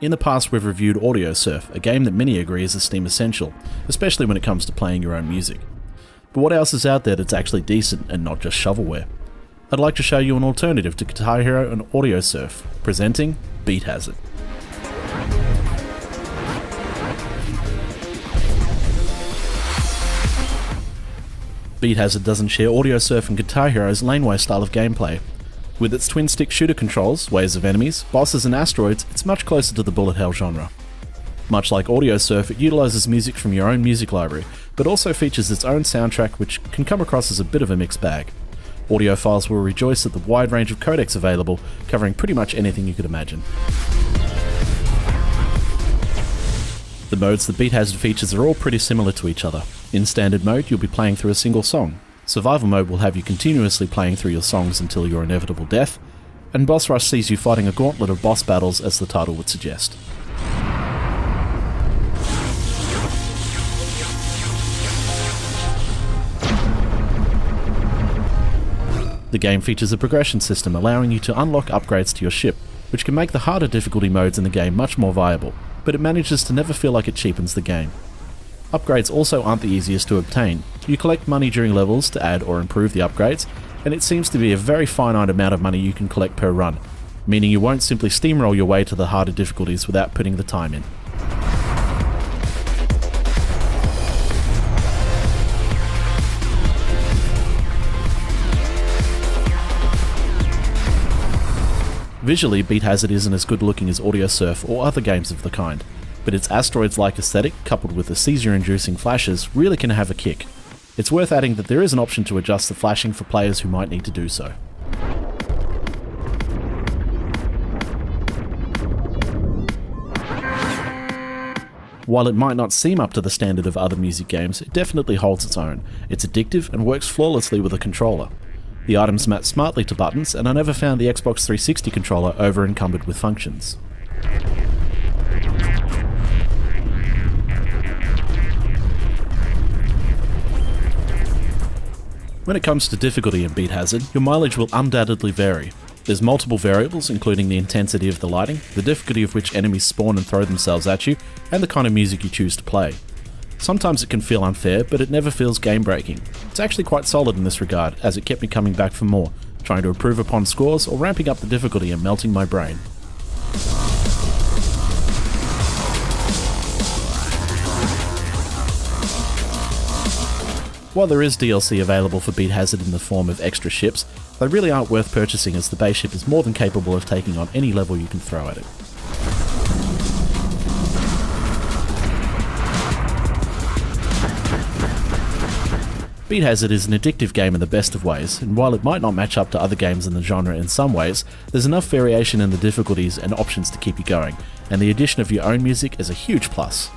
In the past we've reviewed Audiosurf, a game that many agree is a Steam essential, especially when it comes to playing your own music. But what else is out there that's actually decent and not just shovelware? I'd like to show you an alternative to Guitar Hero and Audiosurf, presenting Beat Hazard. Beat Hazard doesn't share Audiosurf and Guitar Hero's laneway style of gameplay. With its twin-stick shooter controls, waves of enemies, bosses and asteroids, it's much closer to the bullet hell genre. Much like Audiosurf, it utilises music from your own music library, but also features its own soundtrack which can come across as a bit of a mixed bag. Audiophiles will rejoice at the wide range of codecs available, covering pretty much anything you could imagine. The modes that Beat Hazard features are all pretty similar to each other. In standard mode, you'll be playing through a single song. Survival mode will have you continuously playing through your songs until your inevitable death, and Boss Rush sees you fighting a gauntlet of boss battles as the title would suggest. The game features a progression system allowing you to unlock upgrades to your ship, which can make the harder difficulty modes in the game much more viable, but it manages to never feel like it cheapens the game. Upgrades also aren't the easiest to obtain. You collect money during levels to add or improve the upgrades, and it seems to be a very finite amount of money you can collect per run, meaning you won't simply steamroll your way to the harder difficulties without putting the time in. Visually, Beat Hazard isn't as good looking as Audiosurf or other games of the kind, but its asteroids-like aesthetic, coupled with the seizure-inducing flashes, really can have a kick. It's worth adding that there is an option to adjust the flashing for players who might need to do so. While it might not seem up to the standard of other music games, it definitely holds its own. It's addictive and works flawlessly with a controller. The items match smartly to buttons, and I never found the Xbox 360 controller over-encumbered with functions. When it comes to difficulty in Beat Hazard, your mileage will undoubtedly vary. There's multiple variables, including the intensity of the lighting, the difficulty of which enemies spawn and throw themselves at you, and the kind of music you choose to play. Sometimes it can feel unfair, but it never feels game-breaking. It's actually quite solid in this regard, as it kept me coming back for more, trying to improve upon scores or ramping up the difficulty and melting my brain. While there is DLC available for Beat Hazard in the form of extra ships, they really aren't worth purchasing as the base ship is more than capable of taking on any level you can throw at it. Beat Hazard is an addictive game in the best of ways, and while it might not match up to other games in the genre in some ways, there's enough variation in the difficulties and options to keep you going, and the addition of your own music is a huge plus.